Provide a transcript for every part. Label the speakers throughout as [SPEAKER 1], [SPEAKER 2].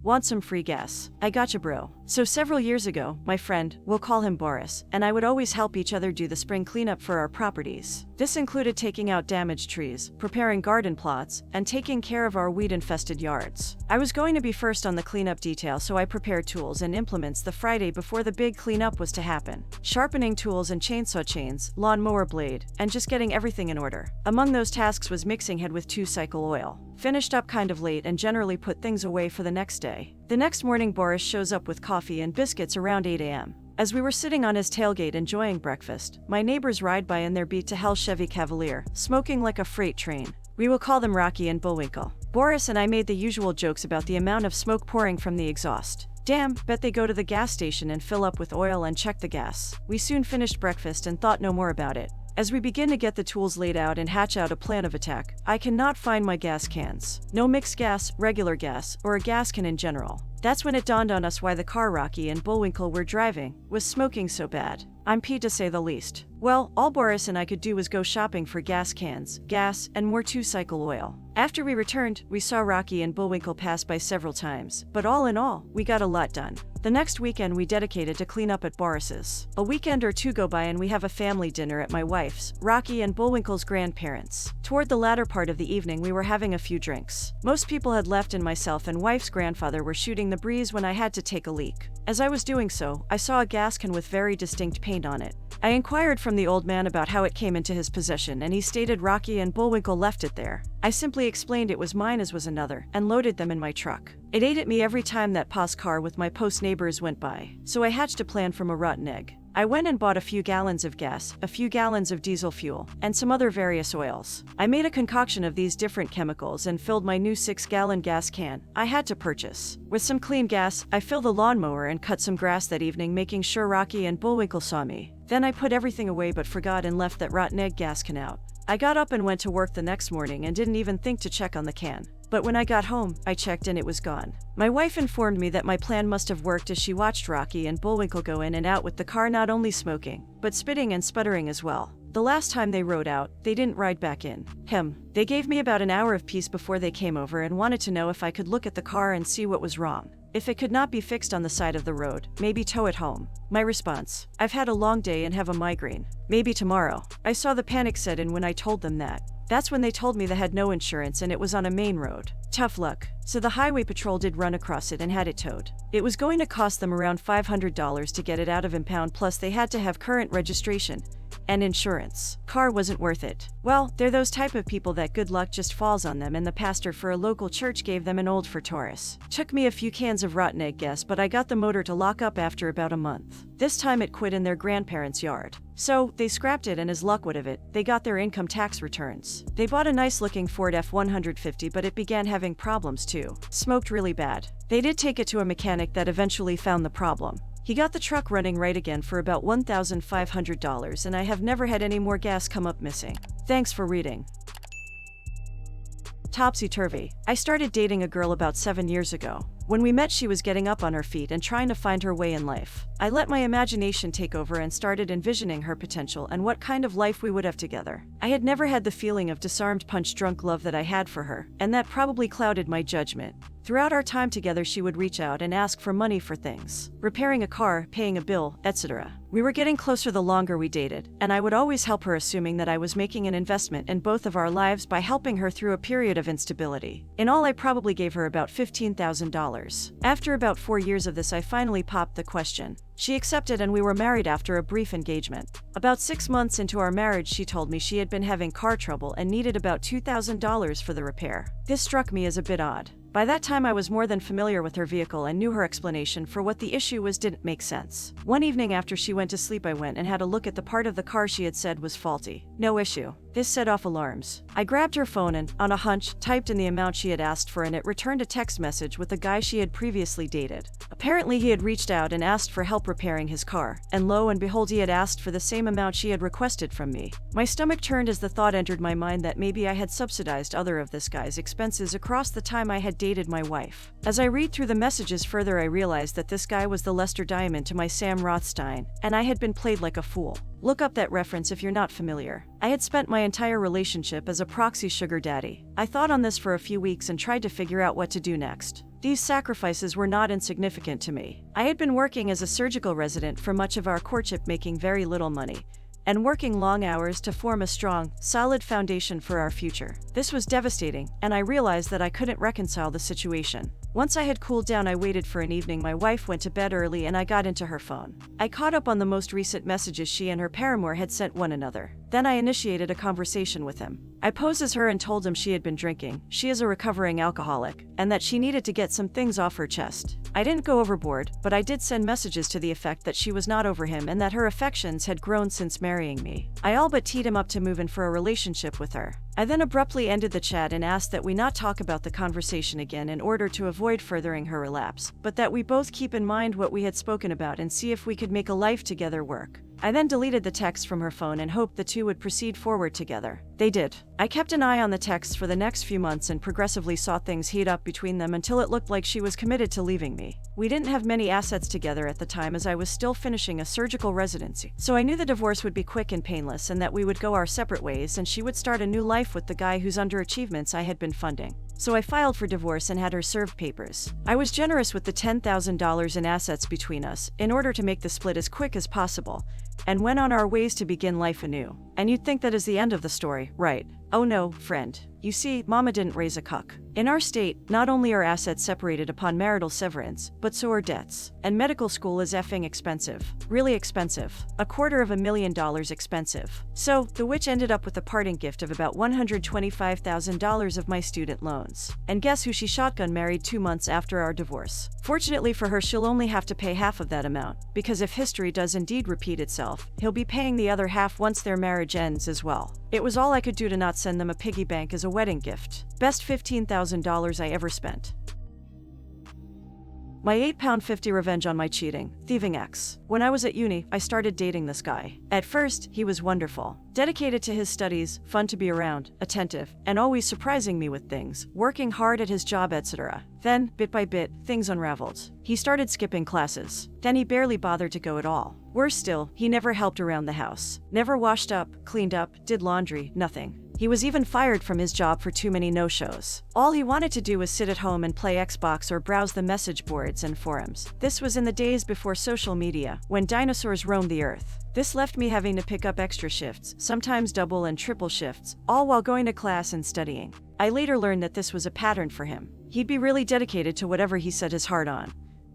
[SPEAKER 1] Want some free gas? I gotcha, bro. So several years ago, my friend, we'll call him Boris, and I would always help each other do the spring cleanup for our properties. This included taking out damaged trees, preparing garden plots, and taking care of our weed-infested yards. I was going to be first on the cleanup detail, so I prepared tools and implements the Friday before the big cleanup was to happen. Sharpening tools and chainsaw chains, lawnmower blade, and just getting everything in order. Among those tasks was mixing head with 2-cycle oil. Finished up kind of late and generally put things away for the next day. The next morning, Boris shows up with coffee and biscuits around 8 a.m. As we were sitting on his tailgate enjoying breakfast, my neighbors ride by in their beat to hell Chevy Cavalier, smoking like a freight train. We will call them Rocky and Bullwinkle. Boris and I made the usual jokes about the amount of smoke pouring from the exhaust. Damn, bet they go to the gas station and fill up with oil and check the gas. We soon finished breakfast and thought no more about it. As we begin to get the tools laid out and hatch out a plan of attack, I cannot find my gas cans. No mixed gas, regular gas, or a gas can in general. That's when it dawned on us why the car Rocky and Bullwinkle were driving was smoking so bad. I'm peeved to say the least. Well, all Boris and I could do was go shopping for gas cans, gas, and more 2-cycle oil. After we returned, we saw Rocky and Bullwinkle pass by several times, but all in all, we got a lot done. The next weekend we dedicated to clean up at Boris's. A weekend or two go by and we have a family dinner at my wife's, Rocky and Bullwinkle's grandparents'. Toward the latter part of the evening we were having a few drinks. Most people had left and myself and wife's grandfather were shooting the breeze when I had to take a leak. As I was doing so, I saw a gas can with very distinct paint on it. I inquired from the old man about how it came into his possession and he stated Rocky and Bullwinkle left it there. I simply explained it was mine as was another, and loaded them in my truck. It ate at me every time that POS car with my post neighbors went by, so I hatched a plan from a rotten egg. I went and bought a few gallons of gas, a few gallons of diesel fuel, and some other various oils. I made a concoction of these different chemicals and filled my new 6-gallon gas can I had to purchase. With some clean gas, I filled the lawnmower and cut some grass that evening, making sure Rocky and Bullwinkle saw me. Then I put everything away but forgot and left that rotten egg gas can out. I got up and went to work the next morning and didn't even think to check on the can. But when I got home, I checked and it was gone. My wife informed me that my plan must have worked as she watched Rocky and Bullwinkle go in and out with the car not only smoking, but spitting and sputtering as well. The last time they rode out, they didn't ride back in. They gave me about an hour of peace before they came over and wanted to know if I could look at the car and see what was wrong. If it could not be fixed on the side of the road, maybe tow it home. My response: I've had a long day and have a migraine. Maybe tomorrow. I saw the panic set in when I told them that. That's when they told me they had no insurance and it was on a main road. Tough luck. So the highway patrol did run across it and had it towed. It was going to cost them around $500 to get it out of impound, plus they had to have current registration and insurance. Car wasn't worth it. Well, they're those type of people that good luck just falls on them, and the pastor for a local church gave them an old Ford Taurus. Took me a few cans of rotten egg gas, but I got the motor to lock up after about a month. This time it quit in their grandparents' yard. So, they scrapped it, and as luck would have it, they got their income tax returns. They bought a nice-looking Ford F-150, but it began having problems too. Smoked really bad. They did take it to a mechanic that eventually found the problem. He got the truck running right again for about $1,500, and I have never had any more gas come up missing. Thanks for reading. Topsy-turvy. I started dating a girl about 7 years ago. When we met, she was getting up on her feet and trying to find her way in life. I let my imagination take over and started envisioning her potential and what kind of life we would have together. I had never had the feeling of disarmed, punch-drunk love that I had for her, and that probably clouded my judgment. Throughout our time together, she would reach out and ask for money for things, repairing a car, paying a bill, etc. We were getting closer the longer we dated, and I would always help her, assuming that I was making an investment in both of our lives by helping her through a period of instability. In all, I probably gave her about $15,000. After about 4 years of this, I finally popped the question. She accepted and we were married after a brief engagement. About 6 months into our marriage, she told me she had been having car trouble and needed about $2,000 for the repair. This struck me as a bit odd. By that time I was more than familiar with her vehicle and knew her explanation for what the issue was didn't make sense. One evening after she went to sleep, I went and had a look at the part of the car she had said was faulty. No issue. This set off alarms. I grabbed her phone and, on a hunch, typed in the amount she had asked for, and it returned a text message with a guy she had previously dated. Apparently he had reached out and asked for help repairing his car, and lo and behold, he had asked for the same amount she had requested from me. My stomach turned as the thought entered my mind that maybe I had subsidized other of this guy's expenses across the time I had dated my wife. As I read through the messages further, I realized that this guy was the Lester Diamond to my Sam Rothstein, and I had been played like a fool. Look up that reference if you're not familiar. I had spent my entire relationship as a proxy sugar daddy. I thought on this for a few weeks and tried to figure out what to do next. These sacrifices were not insignificant to me. I had been working as a surgical resident for much of our courtship, making very little money, and working long hours to form a strong, solid foundation for our future. This was devastating, and I realized that I couldn't reconcile the situation. Once I had cooled down, I waited for an evening. My wife went to bed early and I got into her phone. I caught up on the most recent messages she and her paramour had sent one another. Then I initiated a conversation with him. I posed as her and told him she had been drinking, she is a recovering alcoholic, and that she needed to get some things off her chest. I didn't go overboard, but I did send messages to the effect that she was not over him and that her affections had grown since marrying me. I all but teed him up to move in for a relationship with her. I then abruptly ended the chat and asked that we not talk about the conversation again in order to avoid furthering her relapse, but that we both keep in mind what we had spoken about and see if we could make a life together work. I then deleted the text from her phone and hoped the two would proceed forward together. They did. I kept an eye on the texts for the next few months and progressively saw things heat up between them until it looked like she was committed to leaving me. We didn't have many assets together at the time as I was still finishing a surgical residency, so I knew the divorce would be quick and painless and that we would go our separate ways and she would start a new life with the guy whose underachievements I had been funding. So I filed for divorce and had her serve papers. I was generous with the $10,000 in assets between us in order to make the split as quick as possible, and went on our ways to begin life anew. And you'd think that is the end of the story, right? Oh no, friend. You see, Mama didn't raise a cuck. In our state, not only are assets separated upon marital severance, but so are debts. And medical school is effing expensive. Really expensive. $250,000 expensive. So, the witch ended up with a parting gift of about $125,000 of my student loans. And guess who she shotgun married 2 months after our divorce? Fortunately for her, she'll only have to pay half of that amount, because if history does indeed repeat itself, he'll be paying the other half once their marriage ends as well. It was all I could do to not send them a piggy bank as a wedding gift. Best $15,000 I ever spent. My £8.50 revenge on my cheating, thieving ex. When I was at uni, I started dating this guy. At first, he was wonderful. Dedicated to his studies, fun to be around, attentive, and always surprising me with things, working hard at his job, etc. Then, bit by bit, things unraveled. He started skipping classes. Then he barely bothered to go at all. Worse still, he never helped around the house. Never washed up, cleaned up, did laundry, nothing. He was even fired from his job for too many no-shows. All he wanted to do was sit at home and play Xbox or browse the message boards and forums. This was in the days before social media, when dinosaurs roamed the earth. This left me having to pick up extra shifts, sometimes double and triple shifts, all while going to class and studying. I later learned that this was a pattern for him. He'd be really dedicated to whatever he set his heart on,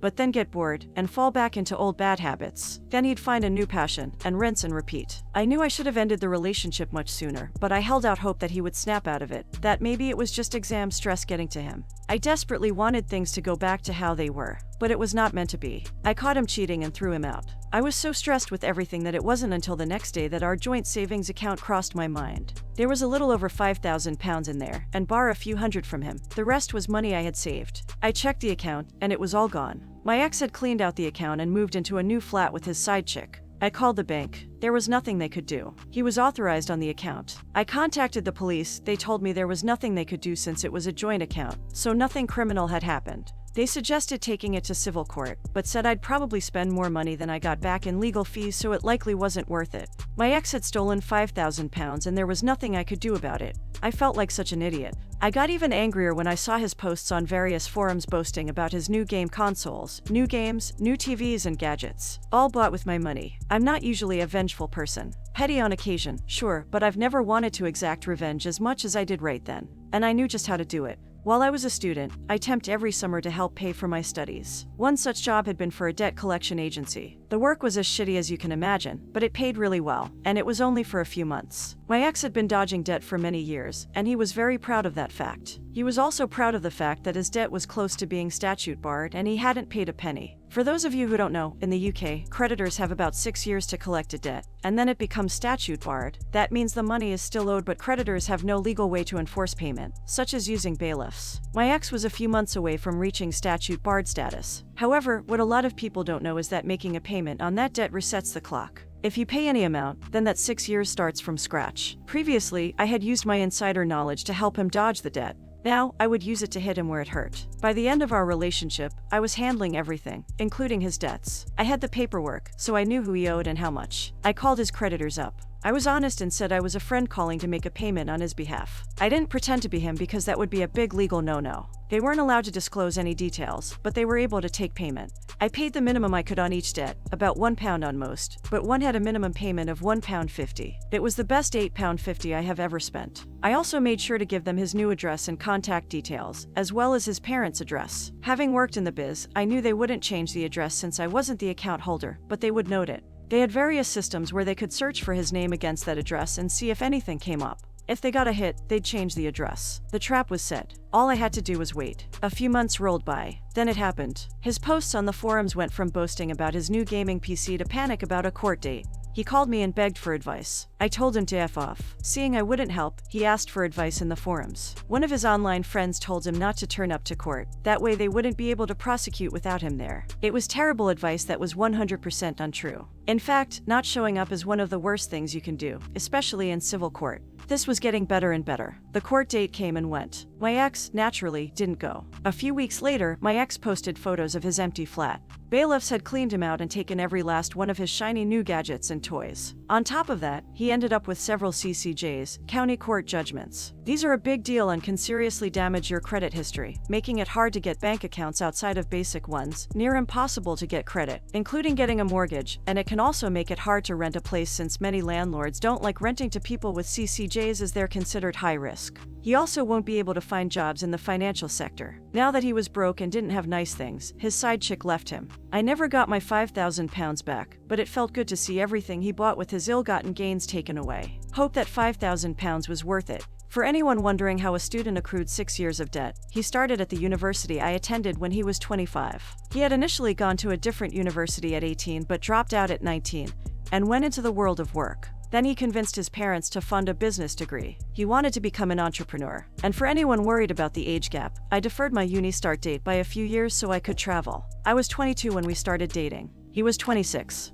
[SPEAKER 1] but then get bored and fall back into old bad habits. Then he'd find a new passion and rinse and repeat. I knew I should have ended the relationship much sooner, but I held out hope that he would snap out of it, that maybe it was just exam stress getting to him. I desperately wanted things to go back to how they were, but it was not meant to be. I caught him cheating and threw him out. I was so stressed with everything that it wasn't until the next day that our joint savings account crossed my mind. There was a little over £5,000 in there, and bar a few hundred from him. The rest was money I had saved. I checked the account, and it was all gone. My ex had cleaned out the account and moved into a new flat with his side chick. I called the bank. There was nothing they could do. He was authorized on the account. I contacted the police. They told me there was nothing they could do since it was a joint account, so nothing criminal had happened. They suggested taking it to civil court, but said I'd probably spend more money than I got back in legal fees, so it likely wasn't worth it. My ex had stolen £5,000 and there was nothing I could do about it. I felt like such an idiot. I got even angrier when I saw his posts on various forums boasting about his new game consoles, new games, new TVs and gadgets, all bought with my money. I'm not usually a vengeful person. Petty on occasion, sure, but I've never wanted to exact revenge as much as I did right then. And I knew just how to do it. While I was a student, I temped every summer to help pay for my studies. One such job had been for a debt collection agency. The work was as shitty as you can imagine, but it paid really well, and it was only for a few months. My ex had been dodging debt for many years, and he was very proud of that fact. He was also proud of the fact that his debt was close to being statute barred and he hadn't paid a penny. For those of you who don't know, in the UK, creditors have about 6 years to collect a debt, and then it becomes statute barred. That means the money is still owed, but creditors have no legal way to enforce payment, such as using bailiffs. My ex was a few months away from reaching statute barred status. However, what a lot of people don't know is that making a payment on that debt resets the clock. If you pay any amount, then that 6 years starts from scratch. Previously, I had used my insider knowledge to help him dodge the debt, Now, I would use it to hit him where it hurt. By the end of our relationship, I was handling everything, including his debts. I had the paperwork, so I knew who he owed and how much. I called his creditors up. I was honest and said I was a friend calling to make a payment on his behalf. I didn't pretend to be him because that would be a big legal no-no. They weren't allowed to disclose any details, but they were able to take payment. I paid the minimum I could on each debt, about £1 on most, but one had a minimum payment of £1.50. It was the best £8.50 I have ever spent. I also made sure to give them his new address and contact details, as well as his parents' address. Having worked in the biz, I knew they wouldn't change the address since I wasn't the account holder, but they would note it. They had various systems where they could search for his name against that address and see if anything came up. If they got a hit, they'd change the address. The trap was set. All I had to do was wait. A few months rolled by. Then it happened. His posts on the forums went from boasting about his new gaming PC to panic about a court date. He called me and begged for advice. I told him to F off. Seeing I wouldn't help, he asked for advice in the forums. One of his online friends told him not to turn up to court. That way they wouldn't be able to prosecute without him there. It was terrible advice that was 100% untrue. In fact, not showing up is one of the worst things you can do, especially in civil court. This was getting better and better. The court date came and went. My ex, naturally, didn't go. A few weeks later, my ex posted photos of his empty flat. Bailiffs had cleaned him out and taken every last one of his shiny new gadgets and toys. On top of that, he ended up with several CCJs, county court judgments. These are a big deal and can seriously damage your credit history, making it hard to get bank accounts outside of basic ones, near impossible to get credit, including getting a mortgage, and it can also make it hard to rent a place since many landlords don't like renting to people with CCJs as they're considered high risk. He also won't be able to find jobs in the financial sector. Now that he was broke and didn't have nice things, his side chick left him. I never got my £5,000 back, but it felt good to see everything he bought with his ill-gotten gains taken away. Hope that £5,000 was worth it. For anyone wondering how a student accrued 6 years of debt, he started at the university I attended when he was 25. He had initially gone to a different university at 18 but dropped out at 19 and went into the world of work. Then he convinced his parents to fund a business degree. He wanted to become an entrepreneur. And for anyone worried about the age gap, I deferred my uni start date by a few years so I could travel. I was 22 when we started dating. He was 26.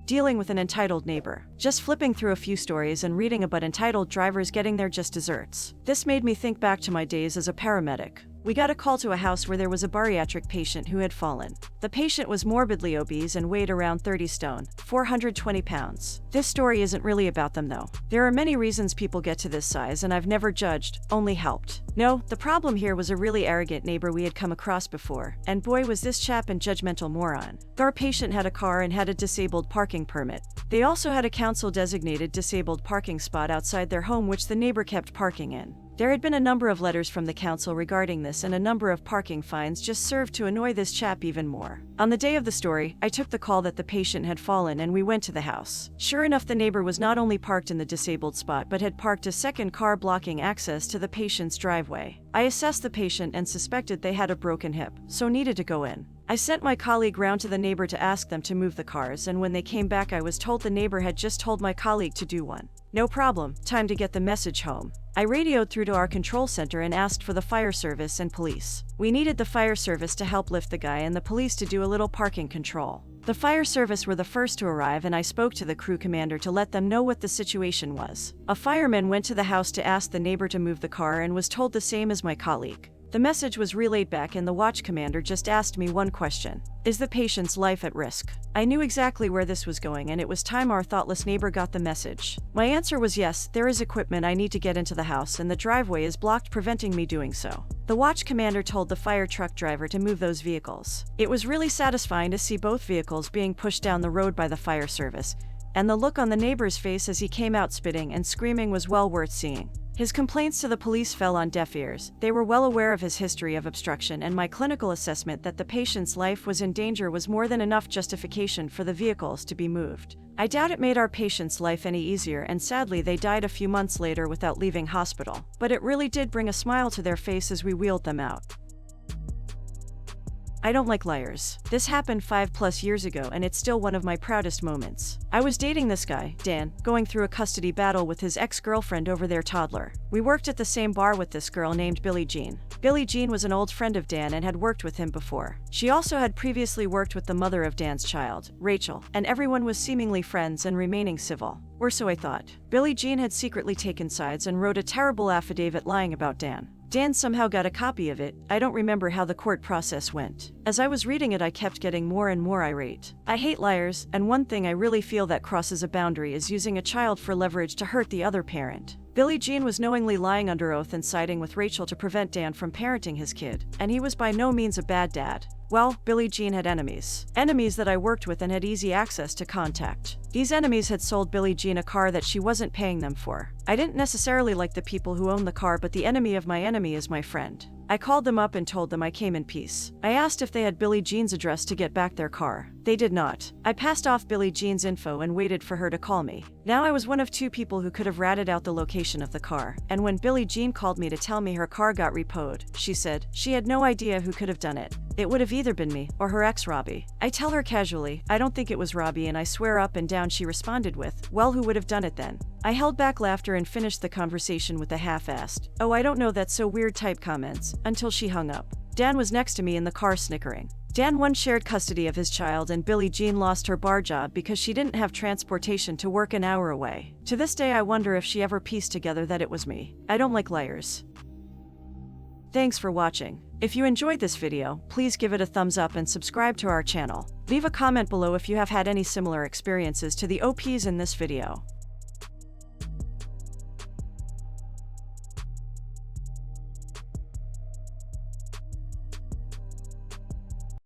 [SPEAKER 1] Dealing with an entitled neighbor. Just flipping through a few stories and reading about entitled drivers getting their just desserts. This made me think back to my days as a paramedic. We got a call to a house where there was a bariatric patient who had fallen. The patient was morbidly obese and weighed around 30 stone, 420 pounds. This story isn't really about them though. There are many reasons people get to this size and I've never judged, only helped. No, the problem here was a really arrogant neighbor we had come across before, and boy was this chap an judgmental moron. Our patient had a car and had a disabled parking permit. They also had a council-designated disabled parking spot outside their home which the neighbor kept parking in. There had been a number of letters from the council regarding this and a number of parking fines just served to annoy this chap even more. On the day of the story, I took the call that the patient had fallen and we went to the house. Sure enough, the neighbor was not only parked in the disabled spot but had parked a second car blocking access to the patient's driveway. I assessed the patient and suspected they had a broken hip, so needed to go in. I sent my colleague round to the neighbor to ask them to move the cars, and when they came back I was told the neighbor had just told my colleague to do one. No problem, time to get the message home. I radioed through to our control center and asked for the fire service and police. We needed the fire service to help lift the guy and the police to do a little parking control. The fire service were the first to arrive and I spoke to the crew commander to let them know what the situation was. A fireman went to the house to ask the neighbor to move the car and was told the same as my colleague. The message was relayed back and the watch commander just asked me one question. Is the patient's life at risk? I knew exactly where this was going and it was time our thoughtless neighbor got the message. My answer was yes, there is equipment I need to get into the house and the driveway is blocked preventing me doing so. The watch commander told the fire truck driver to move those vehicles. It was really satisfying to see both vehicles being pushed down the road by the fire service, and the look on the neighbor's face as he came out spitting and screaming was well worth seeing. His complaints to the police fell on deaf ears. They were well aware of his history of obstruction and my clinical assessment that the patient's life was in danger was more than enough justification for the vehicles to be moved. I doubt it made our patient's life any easier and sadly they died a few months later without leaving hospital, but it really did bring a smile to their face as we wheeled them out. I don't like liars. This happened 5+ years ago and it's still one of my proudest moments. I was dating this guy, Dan, going through a custody battle with his ex-girlfriend over their toddler. We worked at the same bar with this girl named Billie Jean. Billie Jean was an old friend of Dan and had worked with him before. She also had previously worked with the mother of Dan's child, Rachel, and everyone was seemingly friends and remaining civil. Or so I thought. Billie Jean had secretly taken sides and wrote a terrible affidavit lying about Dan. Dan somehow got a copy of it. I don't remember how the court process went. As I was reading it, I kept getting more and more irate. I hate liars, and one thing I really feel that crosses a boundary is using a child for leverage to hurt the other parent. Billie Jean was knowingly lying under oath and siding with Rachel to prevent Dan from parenting his kid, and he was by no means a bad dad. Well, Billie Jean had enemies. Enemies that I worked with and had easy access to contact. These enemies had sold Billie Jean a car that she wasn't paying them for. I didn't necessarily like the people who own the car, but the enemy of my enemy is my friend. I called them up and told them I came in peace. I asked if they had Billie Jean's address to get back their car. They did not. I passed off Billie Jean's info and waited for her to call me. Now I was one of 2 people who could have ratted out the location of the car, and when Billie Jean called me to tell me her car got repoed, she said she had no idea who could have done it. It would have either been me or her ex Robbie. I tell her casually, I don't think it was Robbie, and I swear up and down she responded with, well, who would have done it then? I held back laughter and finished the conversation with a half-assed, oh, I don't know, that's so weird type comments, until she hung up. Dan was next to me in the car snickering. Dan once shared custody of his child, and Billie Jean lost her bar job because she didn't have transportation to work an hour away. To this day I wonder if she ever pieced together that it was me. I don't like liars. Thanks for watching. If you enjoyed this video, please give it a thumbs up and subscribe to our channel. Leave a comment below if you have had any similar experiences to the OPs in this video.